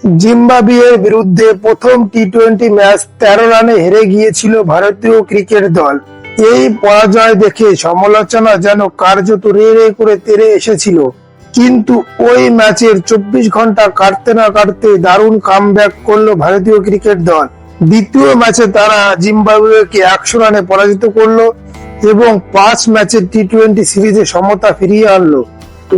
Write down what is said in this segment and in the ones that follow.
জিম্বাবুয়ের বিরুদ্ধে প্রথম টি-20 ম্যাচ 13 রানে হেরে গিয়েছিল ভারতীয় ক্রিকেট দল। এই পরাজয় দেখে সমালোচনা যেন কার্যত রে রে করে তেড়ে এসেছিল। কিন্তু ওই ম্যাচের 24 ঘন্টা কাটতে না কাটতে দারুণ কামব্যাক করলো ভারতীয় ক্রিকেট দল। দ্বিতীয় ম্যাচে তারা জিম্বাবুয়েকে 100 রানে পরাজিত করলো এবং 5 ম্যাচের টি-20 সিরিজে সমতা ফিরিয়ে আনলো।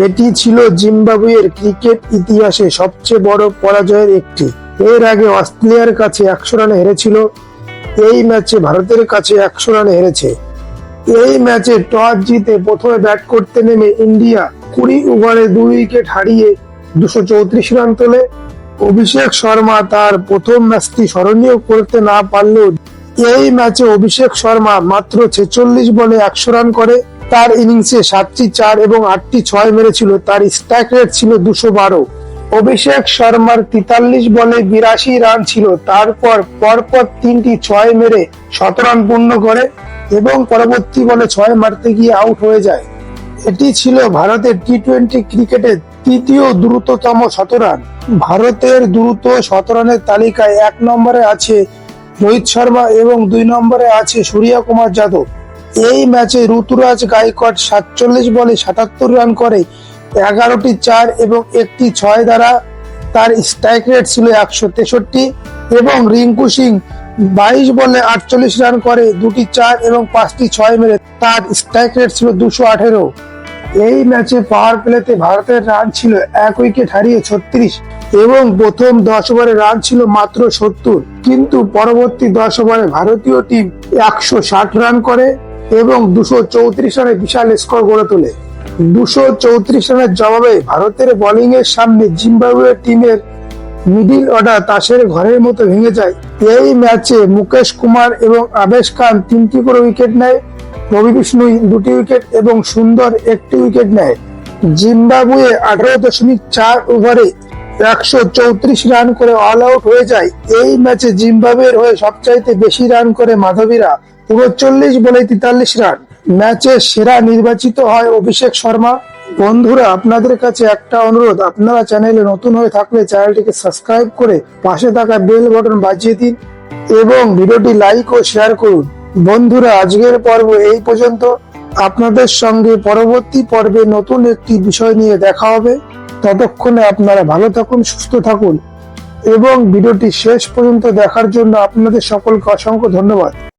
এটি ছিল জিম্বাবুয়ের ক্রিকেট ইতিহাসে সবচেয়ে বড় পরাজয়ের একটি। এর আগে অস্ট্রেলিয়ার কাছে 100 রানে হেরেছিল, এই ম্যাচে ভারতের কাছে 100 রানে হেরেছে। এই ম্যাচে টস জিতে প্রথমে ব্যাট করতে নেমে ইন্ডিয়া 20 ওভারে 2 উইকেট হারিয়ে 234 রান তোলে। অভিষেক শর্মা তার প্রথম ম্যাচটি স্মরণীয় করতে না পারলেও এই ম্যাচে অভিষেক শর্মা মাত্র 46 বলে 100 রান করে। তার ইনিংসে 7টি 4 এবং 8টি 6 মেরেছিল। তার স্ট্রাইক রেট ছিল 212। অভিষেক শর্মার 43 বলে 82 রান ছিল। তারপর পরপর 3টি 6 মেরে 17 রান পূর্ণ করে এবং পরবর্তী বলে 6 মারতে গিয়ে আউট হয়ে যায়। এটি ছিল ভারতের টি-20 ক্রিকেটের তৃতীয় দ্রুততম শতরান। ভারতের দ্রুত শতরানের তালিকায় 1 নম্বরে আছে রোহিত শর্মা এবং 2 নম্বরে আছে সূর্যকুমার যাদব। এই ম্যাচে ঋতুরাজ গায়কোয়াড় 47 বলে 77 রান করে 11টি 4 এবং 1টি 6 দ্বারা। তার স্ট্রাইক রেট ছিল 163 এবং রিঙ্কু সিং 22 বলে 48 রান করে 2টি 4 এবং 5টি 6 মেরে তার স্ট্রাইক রেট ছিল 218। এই ম্যাচে পাওয়ার প্লেতে ভারতের রান ছিল 1 উইকেট হারিয়ে 36 এবং প্রথম 10 ওভারে রান ছিল মাত্র 70। কিন্তু পরবর্তী 10 ওভারে ভারতীয় টিম 160 রান করে এবং 234 রানে বিশাল স্কোর গড়ে তোলে। 234 রানের জবাবে ভারতের বোলিং এর সামনে জিম্বাবুয়ে টিমের মিডল অর্ডার তাসের ঘরের মতো ভেঙে যায়। এই ম্যাচে মুকেশ কুমার এবং আবেশ খান 3টি করে উইকেট নেয়, রবি বিষ্ণুই 2টি উইকেট এবং সুন্দর 1টি উইকেট নেয়। জিম্বাবুয়ে 18.4 ওভারে 134 রান করে অল আউট হয়ে যায়। এই ম্যাচে জিম্বাবুয়ের হয়ে সবচাইতে বেশি রান করে মাধবীরা 39 বলে 43 রান। ম্যাচের সেরা নির্বাচিত হয় অভিষেক শর্মা। বন্ধুরা, আপনাদের কাছে একটা অনুরোধ, আপনারা চ্যানেলে নতুন হয়ে থাকলে চ্যানেলটিকে সাবস্ক্রাইব করে পাশে থাকা বেল বাটন বাজিয়ে দিন এবং ভিডিওটি লাইক ও শেয়ার করুন। বন্ধুরা, আজকের পর্ব এই পর্যন্ত। আপনাদের সঙ্গে পরবর্তী পর্বে নতুন একটি বিষয় নিয়ে দেখা হবে। ততক্ষণে আপনারা ভালো থাকুন, সুস্থ থাকুন এবং ভিডিওটি শেষ পর্যন্ত দেখার জন্য আপনাদের সকলকে অসংখ্য ধন্যবাদ।